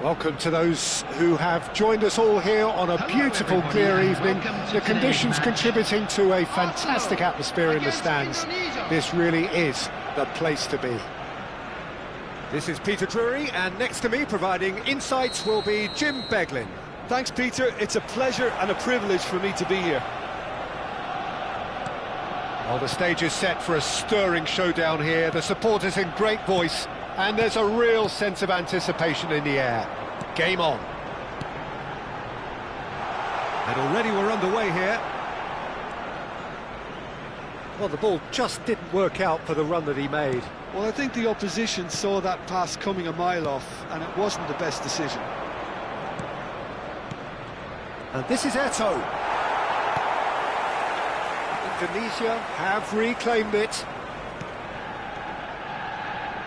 Welcome to those who have joined us all here on a beautiful, clear evening. The conditions contributing to a fantastic atmosphere in the stands. This really is the place to be. This is Peter Drury, and next to me, providing insights, will be Jim Beglin. Thanks, Peter. It's a pleasure and a privilege for me to be here. Well, the stage is set for a stirring showdown here. The supporters in great voice, and there's a real sense of anticipation in the air. Game on. And already we're underway here. Well, the ball just didn't work out for the run that he made. Well, I think the opposition saw that pass coming a mile off, and it wasn't the best decision. And this is Eto'o. Indonesia have reclaimed it.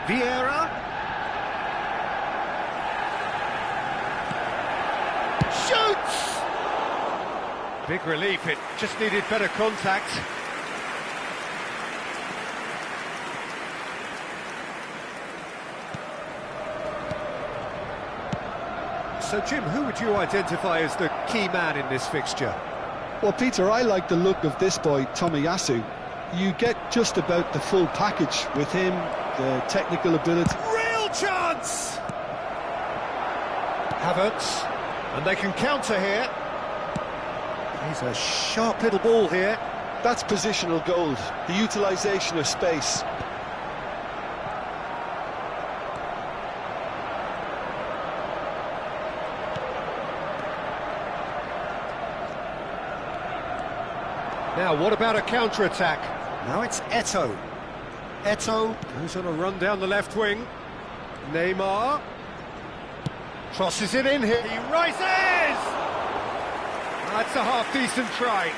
Vieira. Shoots! Big relief, it just needed better contact. So, Jim, who would you identify as the key man in this fixture? Well, Peter, I like the look of this boy, Tomiyasu. You get just about the full package with him, the technical ability. Real chance! Havertz, and they can counter here. He's a sharp little ball here. That's positional gold, the utilisation of space. Now, what about a counter-attack? Now it's Eto'o. Eto'o goes on a run down the left wing. Neymar crosses it in here. He rises! That's a half-decent try.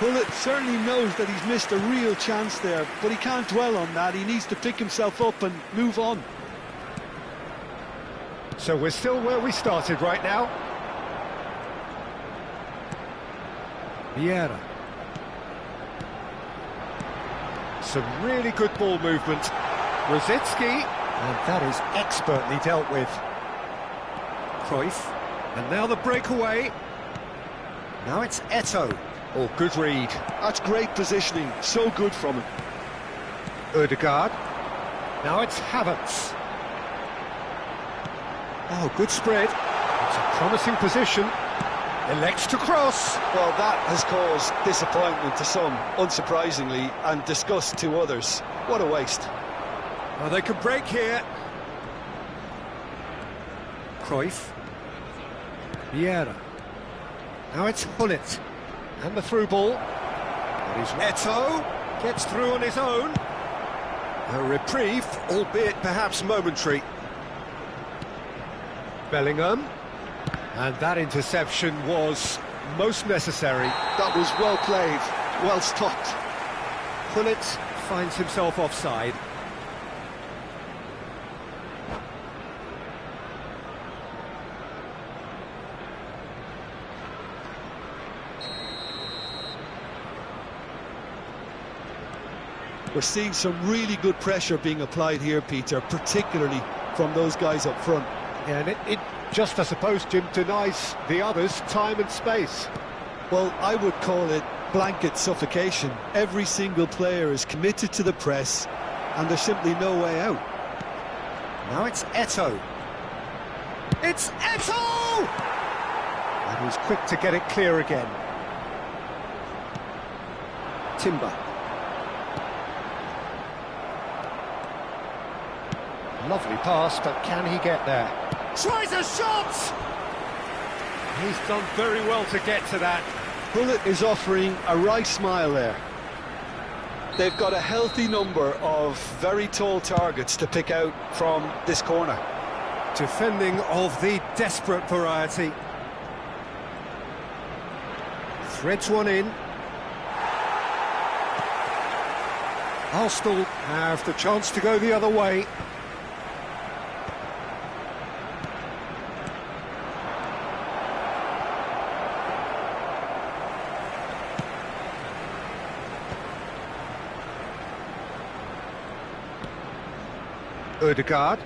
Bullet certainly knows that he's missed a real chance there, but he can't dwell on that. He needs to pick himself up and move on. So we're still where we started right now. Vieira. Some really good ball movement. Rosicki, and that is expertly dealt with. Cruyff, and now the breakaway. Now it's Eto'o. Oh, good read. That's great positioning, so good from him. Ødegaard. Now it's Havertz. Oh, good spread. It's a promising position. Elects to cross. Well, that has caused disappointment to some, unsurprisingly, and disgust to others. What a waste. Well, they can break here. Cruyff. Vieira. Now it's Hullet. And the through ball. That is Eto'o. Gets through on his own. A reprieve, albeit perhaps momentary. Bellingham. And that interception was most necessary. That was well played, well stopped. Hullet finds himself offside. We're seeing some really good pressure being applied here, Peter, particularly from those guys up front. Yeah, and it just, I suppose, Jim, denies the others time and space. Well, I would call it blanket suffocation. Every single player is committed to the press, and there's simply no way out. Now it's Eto'o. It's Eto'o! And he's quick to get it clear again. Timber. Lovely pass, but can he get there? Tries a shot! He's done very well to get to that. Bullet is offering a right smile there. They've got a healthy number of very tall targets to pick out from this corner. Defending of the desperate variety. Threads one in. Arsenal have the chance to go the other way. Ødegaard.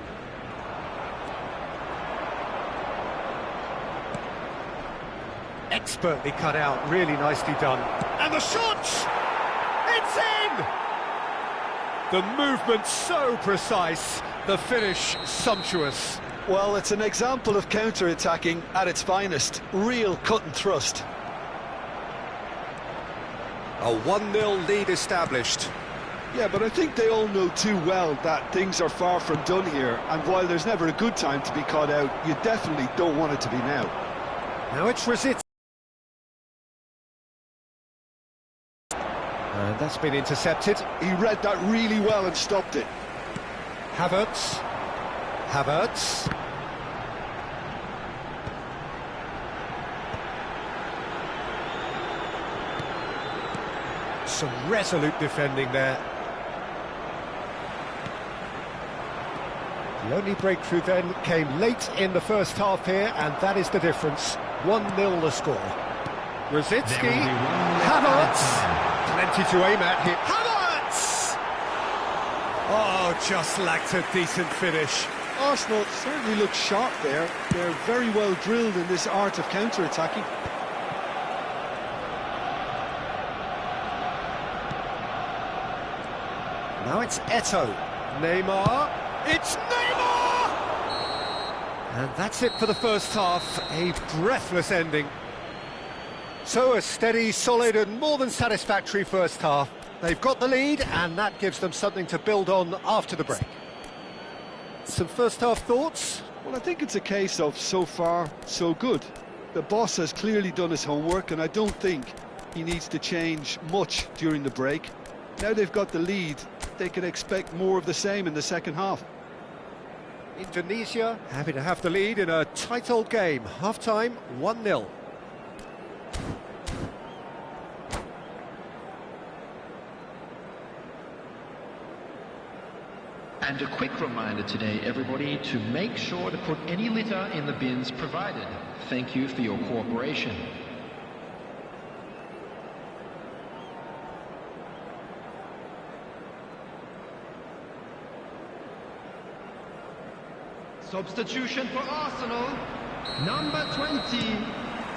Expertly cut out, really nicely done. And the shot! It's in! The movement so precise, the finish sumptuous. Well, it's an example of counter-attacking at its finest. Real cut and thrust. A 1-0 lead established. Yeah, but I think they all know too well that things are far from done here, and while there's never a good time to be caught out, you definitely don't want it to be now. Now it's Rosicki. And that's been intercepted. He read that really well and stopped it. Havertz. Some resolute defending there. The only breakthrough then came late in the first half here, and that is the difference. 1-0 the score. Rosicki, Havertz. Plenty to aim at here. Havertz! Oh, just lacked a decent finish. Arsenal certainly look sharp there. They're very well drilled in this art of counter-attacking. Now it's Eto'o. Neymar. It's Neymar! And that's it for the first half. A breathless ending. So a steady, solid and more than satisfactory first half. They've got the lead and that gives them something to build on after the break. Some first half thoughts? Well, I think it's a case of so far, so good. The boss has clearly done his homework and I don't think he needs to change much during the break. Now they've got the lead, they can expect more of the same in the second half. Indonesia happy to have the lead in a tight old game. Half-time, 1-0. And a quick reminder today, everybody, to make sure to put any litter in the bins provided. Thank you for your cooperation. Substitution for Arsenal, number 20,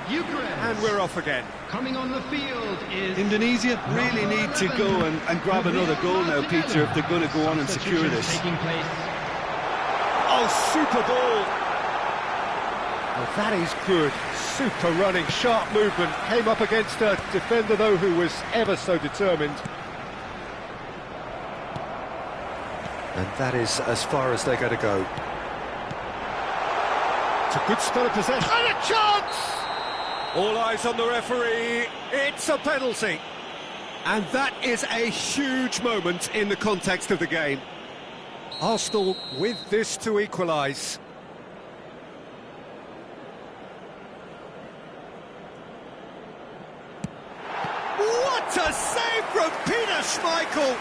Ukraine. And we're off again. Coming on the field is... Indonesia really need to go and grab another goal now, Peter, if they're going to go on and secure this. Oh, super ball! Well, that is good. Super running, sharp movement. Came up against a defender, though, who was ever so determined. And that is as far as they're going to go. It's a good spell of possession. And a chance! All eyes on the referee. It's a penalty. And that is a huge moment in the context of the game. Arsenal with this to equalise. What a save from Peter Schmeichel!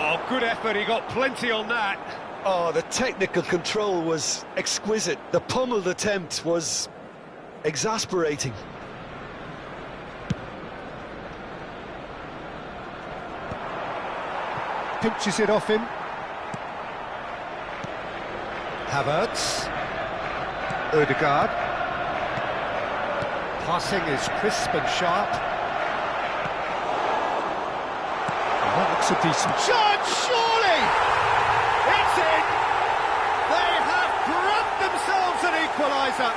Oh, good effort, he got plenty on that. Oh, the technical control was exquisite. The pummeled attempt was exasperating. Pinches it off him. Havertz. Odegaard. Passing is crisp and sharp. That looks a decent shot, surely! It's in! They have grabbed themselves an equaliser!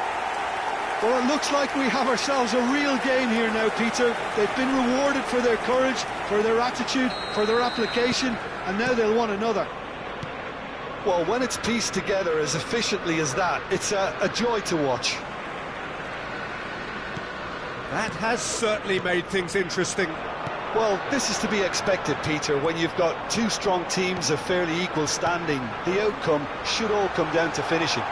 Well, it looks like we have ourselves a real game here now, Peter. They've been rewarded for their courage, for their attitude, for their application, and now they'll want another. Well, when it's pieced together as efficiently as that, it's a joy to watch. That has certainly made things interesting. Well, this is to be expected, Peter, when you've got two strong teams of fairly equal standing. The outcome should all come down to finishing.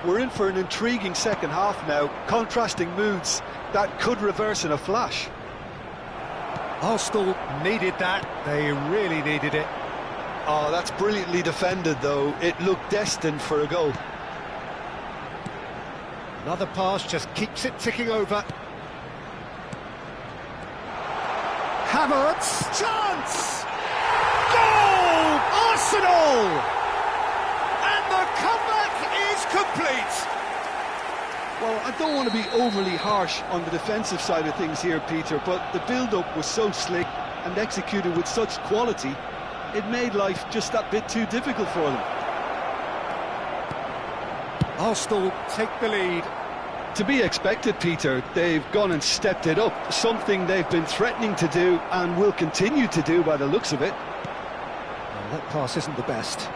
We're in for an intriguing second half now, contrasting moods that could reverse in a flash. Arsenal needed that, they really needed it. Oh, that's brilliantly defended, though. It looked destined for a goal. Another pass just keeps it ticking over. Havertz, chance! Goal! Arsenal! And the comeback is complete. Well, I don't want to be overly harsh on the defensive side of things here, Peter, but the build-up was so slick and executed with such quality, it made life just that bit too difficult for them. Arsenal take the lead. To be expected, Peter. They've gone and stepped it up, something they've been threatening to do and will continue to do by the looks of it. Well, that pass isn't the best.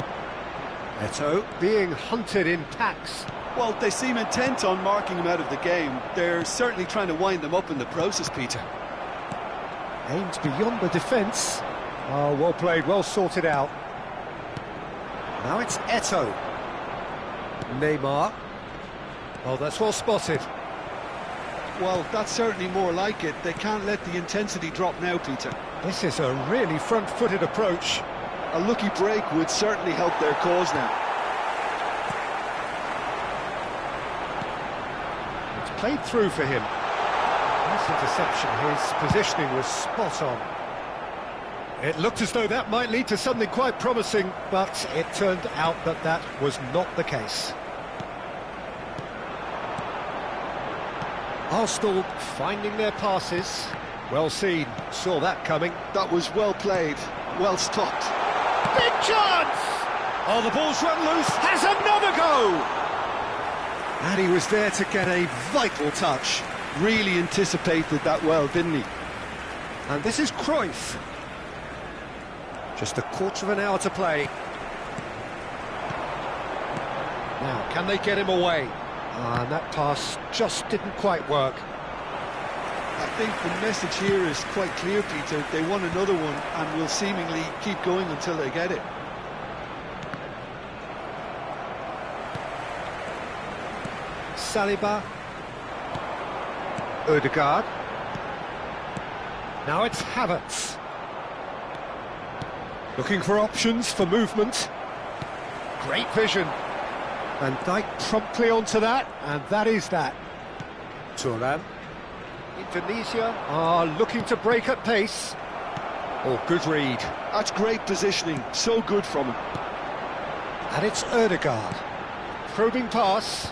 Eto'o being hunted in packs. Well, they seem intent on marking him out of the game. They're certainly trying to wind them up in the process, Peter. Aimed beyond the defence. Oh, well played, well sorted out. Now it's Eto'o. Neymar. Oh, that's well spotted. Well, that's certainly more like it. They can't let the intensity drop now, Peter. This is a really front-footed approach. A lucky break would certainly help their cause now. It's played through for him. Nice interception, his positioning was spot on. It looked as though that might lead to something quite promising, but it turned out that that was not the case. Arsenal finding their passes. Well seen, saw that coming. That was well played, well stopped. Big chance! Oh, the ball's run loose, has another go! And he was there to get a vital touch. Really anticipated that well, didn't he? And this is Cruyff. Just a quarter of an hour to play. Now, can they get him away? And that pass just didn't quite work. I think the message here is quite clear, Peter. They want another one and will seemingly keep going until they get it. Saliba. Odegaard. Now it's Havertz. Looking for options for movement. Great vision. Van Dijk promptly onto that, and that is that. Thuram. Indonesia are looking to break at pace. Oh, good read. That's great positioning, so good from him. And it's Odegaard. Probing pass.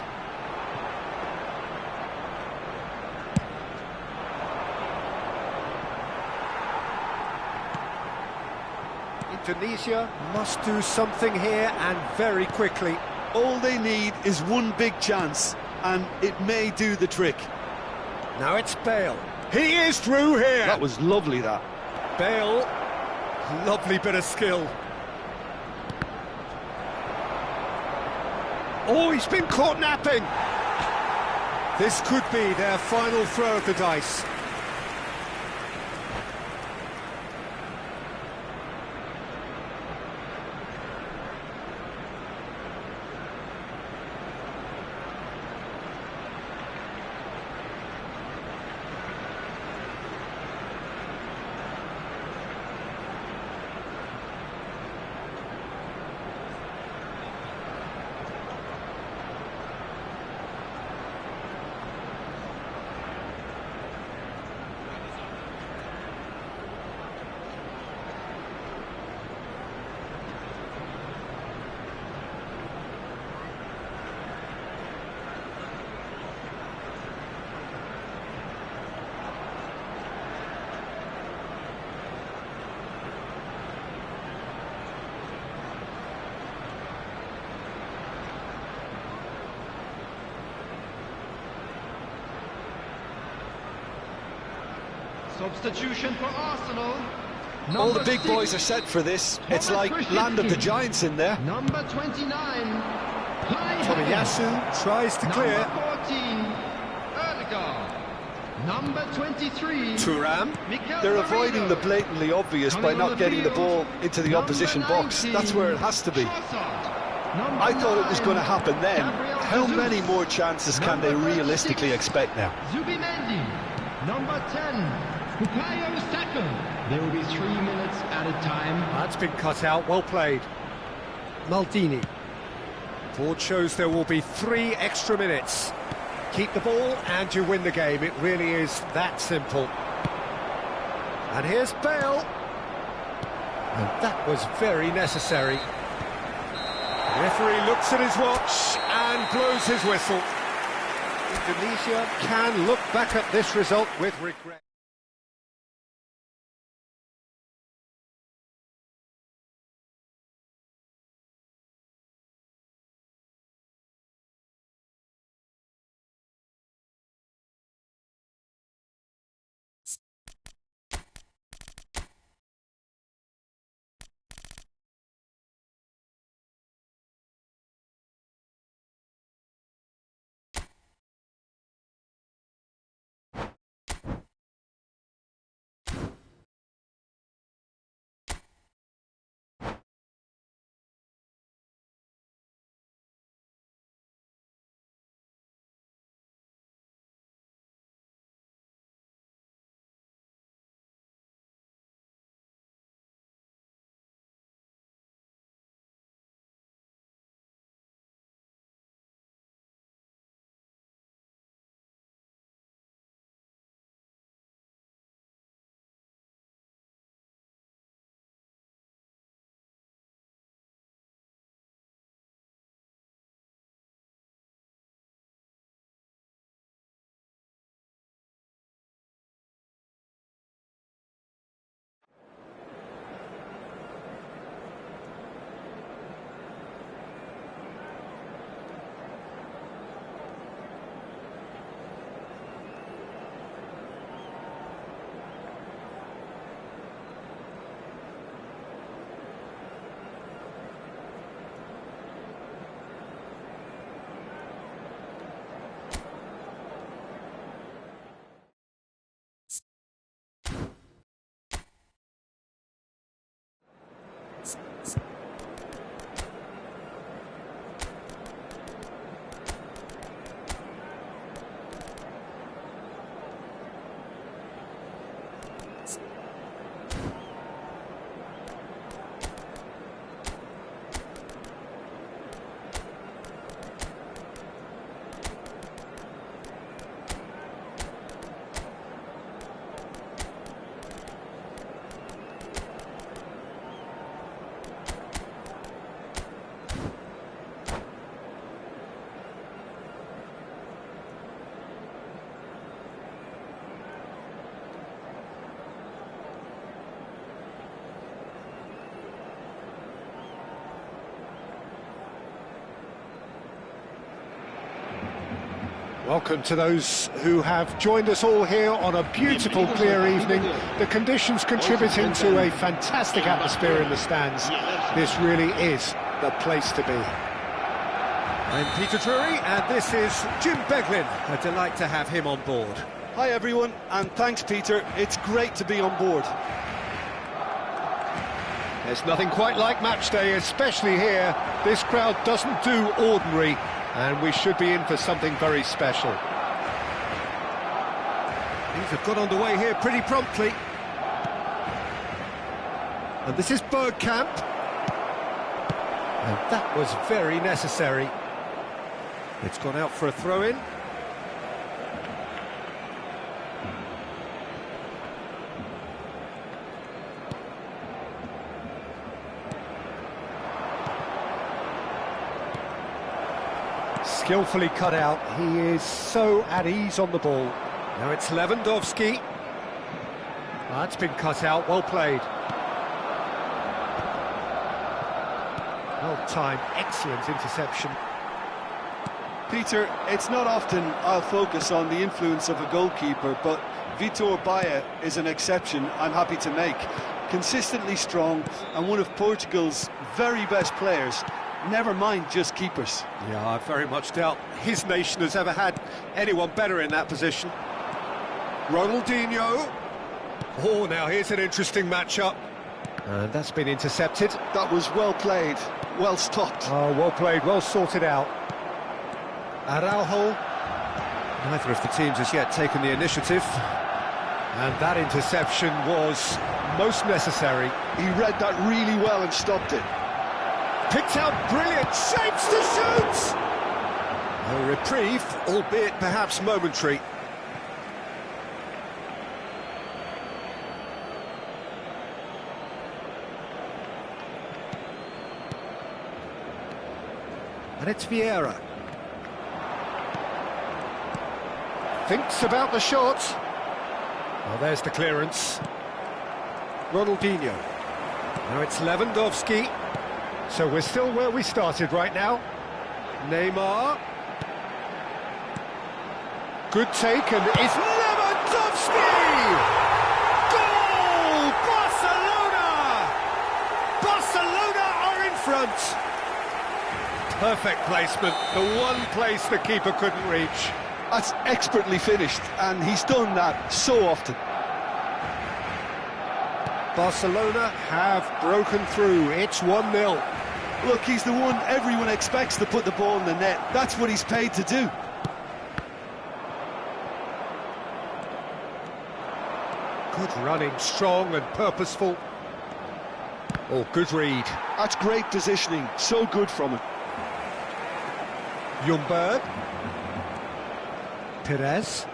Indonesia must do something here, and very quickly. All they need is one big chance, and it may do the trick. Now it's Bale. He is through here. That was lovely, that. Bale, lovely bit of skill. Oh, he's been caught napping. This could be their final throw of the dice. Substitution for Arsenal. All the big boys are set for this. It's like land of the giants in there. Number 29. Tomiyasu tries to clear. Number 14. Odegaard. Number 23. Thuram. They're avoiding the blatantly obvious by not getting the ball into the opposition box. That's where it has to be. I thought it was going to happen then. How many more chances can they realistically expect now? Zubimendi. Number 10. There will be 3 minutes added time. That's been cut out, well played. Maldini. Board shows there will be 3 extra minutes. Keep the ball and you win the game. It really is that simple. And here's Bale. And that was very necessary. The referee looks at his watch and blows his whistle. Indonesia can look back at this result with regret. Welcome to those who have joined us all here on a beautiful, clear evening. The conditions contributing to a fantastic atmosphere in the stands. This really is the place to be. I'm Peter Drury, and this is Jim Beglin. A delight to have him on board. Hi everyone, and thanks Peter. It's great to be on board. There's nothing quite like match day, especially here. This crowd doesn't do ordinary, and we should be in for something very special. Things have got underway here pretty promptly. And this is Bergkamp. And that was very necessary. It's gone out for a throw-in. Skillfully cut out. He is so at ease on the ball. Now it's Lewandowski. That's been cut out. Well played. Well timed. Excellent interception. Peter, it's not often I'll focus on the influence of a goalkeeper, but Vitor Baia is an exception I'm happy to make. Consistently strong and one of Portugal's very best players. Never mind just keepers. Yeah, I very much doubt his nation has ever had anyone better in that position. Ronaldinho. Oh, now here's an interesting matchup. And that's been intercepted. That was well played, well stopped. Oh, well played, well sorted out. Araujo. Neither of the teams has yet taken the initiative. And that interception was most necessary. He read that really well and stopped it. Picked out brilliant shapes to shoot! A reprieve, albeit perhaps momentary. And it's Vieira. Thinks about the shot. Well, there's the clearance. Ronaldinho. Now it's Lewandowski. So we're still where we started right now. Neymar. Good take, and it's Lewandowski! Goal! Barcelona! Barcelona are in front. Perfect placement, the one place the keeper couldn't reach. That's expertly finished, and he's done that so often. Barcelona have broken through. It's 1-0. Look, he's the one everyone expects to put the ball in the net. That's what he's paid to do. Good running, strong and purposeful. Oh, good read. That's great positioning, so good from him. Ljungberg. Perez.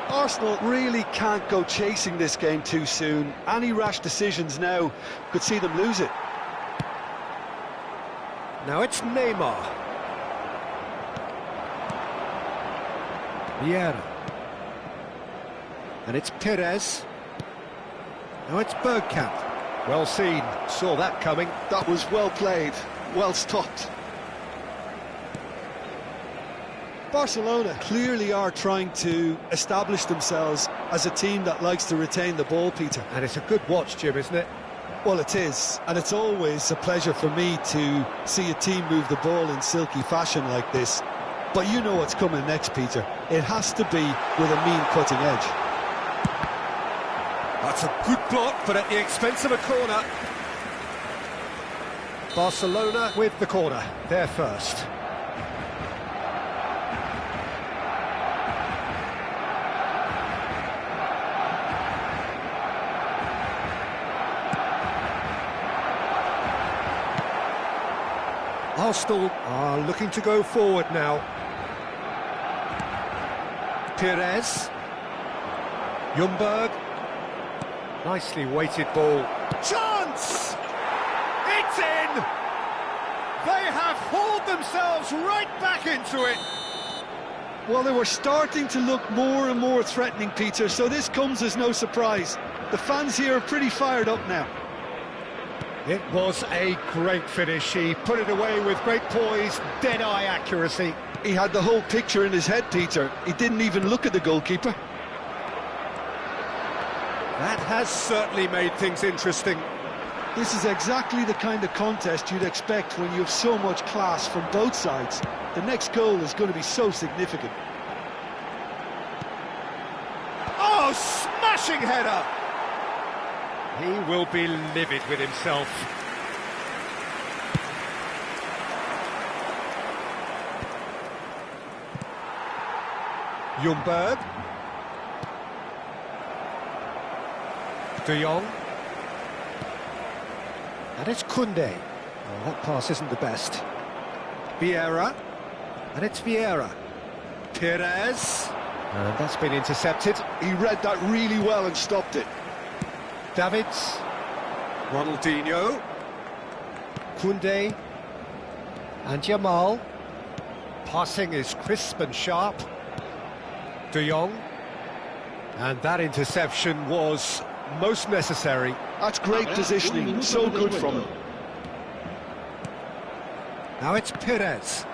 Arsenal really can't go chasing this game too soon. Any rash decisions now could see them lose it. Now it's Neymar. Vieira. And it's Perez. Now it's Bergkamp. Well seen, saw that coming. That was well played, well stopped. Barcelona clearly are trying to establish themselves as a team that likes to retain the ball, Peter. And it's a good watch, Jim, isn't it? Well, it is, and it's always a pleasure for me to see a team move the ball in silky fashion like this. But you know what's coming next, Peter. It has to be with a mean cutting edge. That's a good block, but at the expense of a corner. Barcelona with the corner, they're first. Arsenal are looking to go forward now. Perez. Ljungberg. Nicely weighted ball. Chance! It's in! They have hauled themselves right back into it. Well, they were starting to look more and more threatening, Peter, so this comes as no surprise. The fans here are pretty fired up now. It was a great finish. He put it away with great poise, dead-eye accuracy. He had the whole picture in his head, Peter. He didn't even look at the goalkeeper. That has certainly made things interesting. This is exactly the kind of contest you'd expect when you have so much class from both sides. The next goal is going to be so significant. Oh, smashing header! He will be livid with himself. Ljungberg. De Jong. And it's Koundé. Oh, that pass isn't the best. Vieira. And it's Vieira. Perez. And that's been intercepted. He read that really well and stopped it. Davids. Ronaldinho. Koundé. And Jamal. Passing is crisp and sharp. De Jong. And that interception was most necessary. That's great positioning, so good from him. Now it's Perez.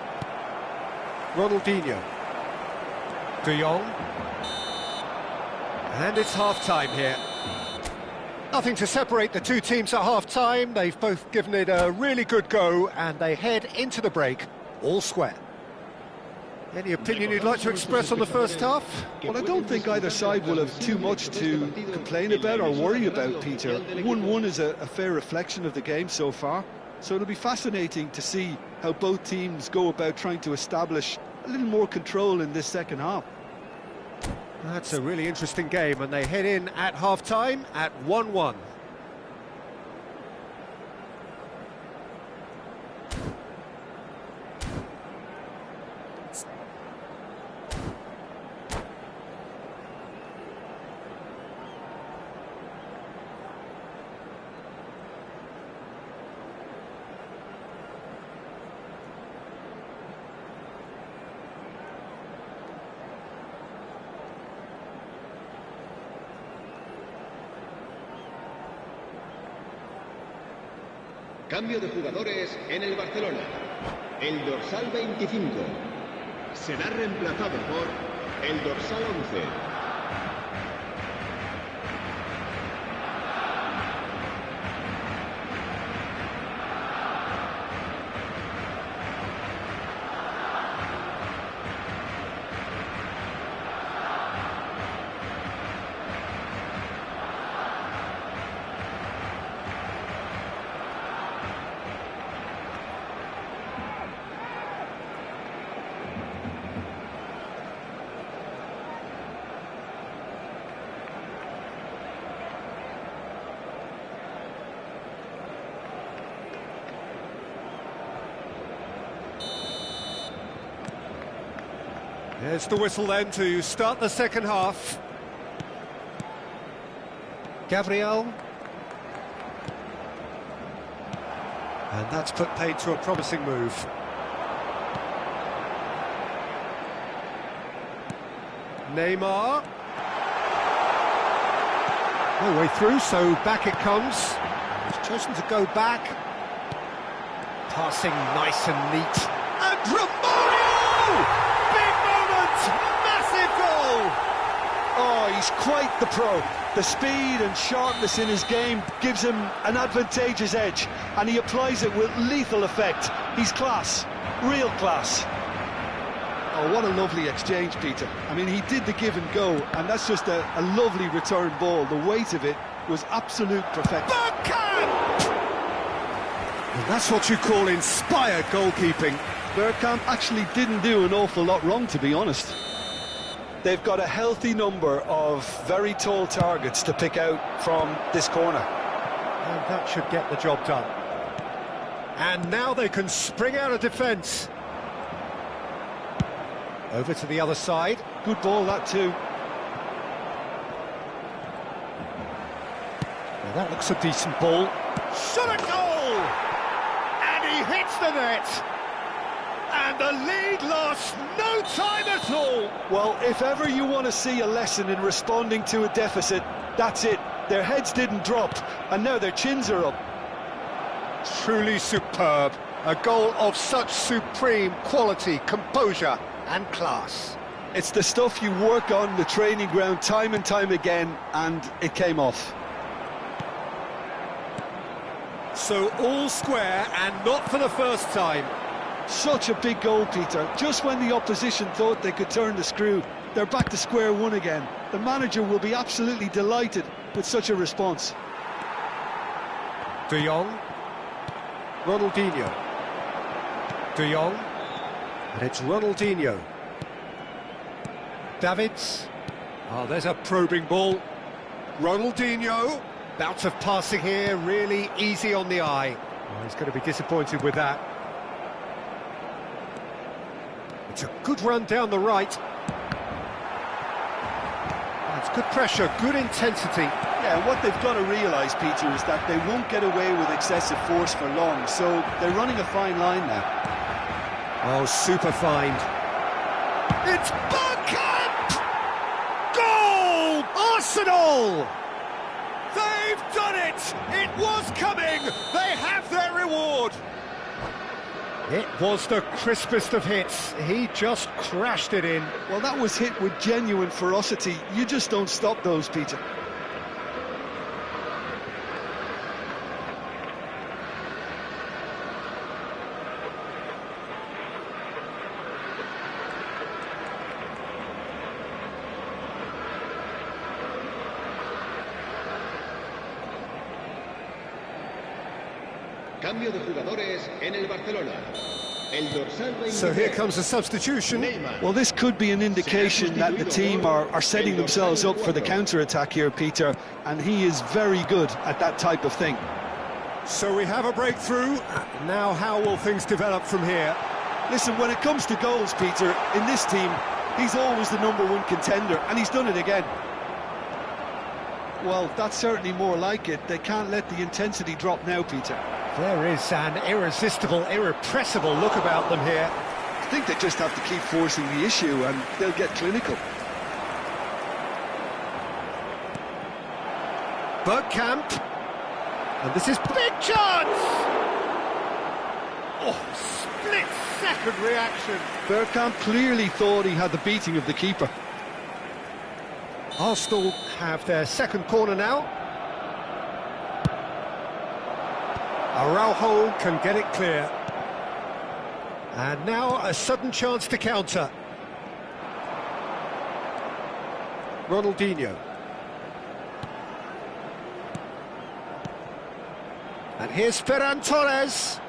Ronaldinho. De Jong. And it's half-time here. Nothing to separate the two teams at half-time. They've both given it a really good go, and they head into the break all square. Any opinion you'd like to express on the first half? Well, I don't think either side will have too much to complain about or worry about, Peter. 1-1 is a fair reflection of the game so far. So it'll be fascinating to see how both teams go about trying to establish a little more control in this second half. That's a really interesting game, and they head in at half-time at 1-1. Cambio de jugadores en el Barcelona. El dorsal 25 será reemplazado por el dorsal 11. There's the whistle then to start the second half. Gabriel. And that's put paid to a promising move. Neymar. No way through, so back it comes. He's chosen to go back. Passing nice and neat. And Romario! Massive goal! Oh, he's quite the pro. The speed and sharpness in his game gives him an advantageous edge, and he applies it with lethal effect. He's class, real class. Oh, what a lovely exchange, Peter. I mean, he did the give and go, and that's just a lovely return ball. The weight of it was absolute perfection. Bergkamp! And that's what you call inspired goalkeeping. Bergkamp actually didn't do an awful lot wrong, to be honest. They've got a healthy number of very tall targets to pick out from this corner. And that should get the job done. And now they can spring out of defence. Over to the other side. Good ball, that too. Now that looks a decent ball. Shot a goal! And he hits the net! And the lead lost no time at all. Well, if ever you want to see a lesson in responding to a deficit, that's it. Their heads didn't drop, and now their chins are up. Truly superb. A goal of such supreme quality, composure and class. It's the stuff you work on the training ground time and time again, and it came off. So all square, and not for the first time. Such a big goal, Peter. Just when the opposition thought they could turn the screw, they're back to square one again. The manager will be absolutely delighted with such a response. De Jong. Ronaldinho. De Jong. And it's Ronaldinho. Davids. Oh, there's a probing ball. Ronaldinho. Bout of passing here, really easy on the eye. Oh, he's going to be disappointed with that. It's a good run down the right. It's good pressure, good intensity. Yeah, what they've got to realise, Peter, is that they won't get away with excessive force for long, so they're running a fine line now. Oh, super fine. It's Bergkamp! Goal! Arsenal! They've done it! It was coming! They have their reward! It was the crispest of hits. He just crashed it in. Well, that was hit with genuine ferocity. You just don't stop those, Peter. Cambio de jugadores en el Barcelona. El dorsal 23. So here comes a substitution. Well, this could be an indication that the team are setting themselves up for the counter-attack here, Peter, and he is very good at that type of thing. So we have a breakthrough. Now how will things develop from here? Listen, when it comes to goals, Peter, in this team, he's always the #1 contender, and he's done it again. Well, that's certainly more like it. They can't let the intensity drop now, Peter. There is an irresistible, irrepressible look about them here. I think they just have to keep forcing the issue, and they'll get clinical. Bergkamp. And this is big chance! Oh, split-second reaction. Bergkamp clearly thought he had the beating of the keeper. Arsenal have their second corner now. Araujo can get it clear. And now a sudden chance to counter. Ronaldinho. And here's Ferran Torres.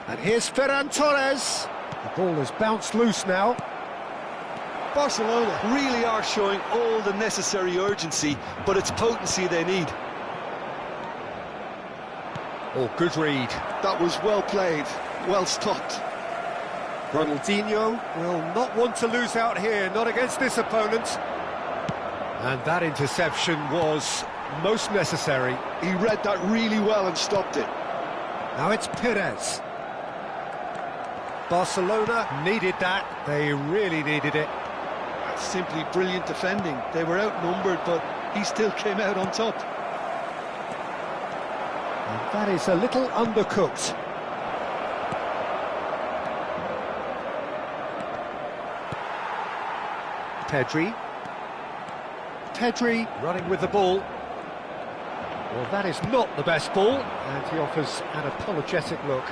And here's Ferran Torres. The ball has bounced loose now. Barcelona really are showing all the necessary urgency, but it's potency they need. Oh, good read. That was well played, well stopped. Ronaldinho will not want to lose out here, not against this opponent. And that interception was most necessary. He read that really well and stopped it. Now it's Perez. Barcelona needed that. They really needed it. That's simply brilliant defending. They were outnumbered, but he still came out on top. And that is a little undercooked. Pedri running with the ball. Well, that is not the best ball, and he offers an apologetic look.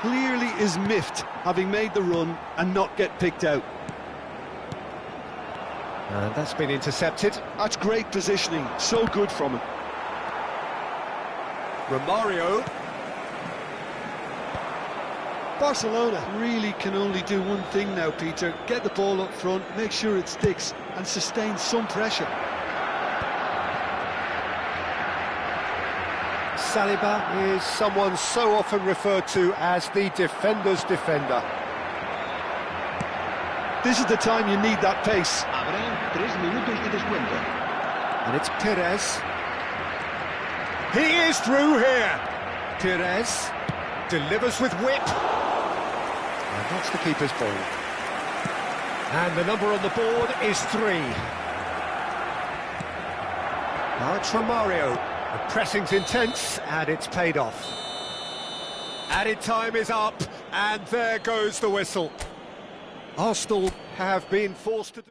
Clearly is miffed, having made the run and not get picked out. And that's been intercepted. That's great positioning, so good from him. Romario. Barcelona really can only do one thing now, Peter. Get the ball up front, make sure it sticks, and sustain some pressure. Saliba is someone so often referred to as the defender's defender. This is the time you need that pace. Habrá 3 minutos de descuento. And it's Perez. He is through here. Perez delivers with whip. And that's the keeper's ball. And the number on the board is 3. Now it's Romario. The pressing's intense, and it's paid off. Added time is up, and there goes the whistle. Arsenal have been forced to...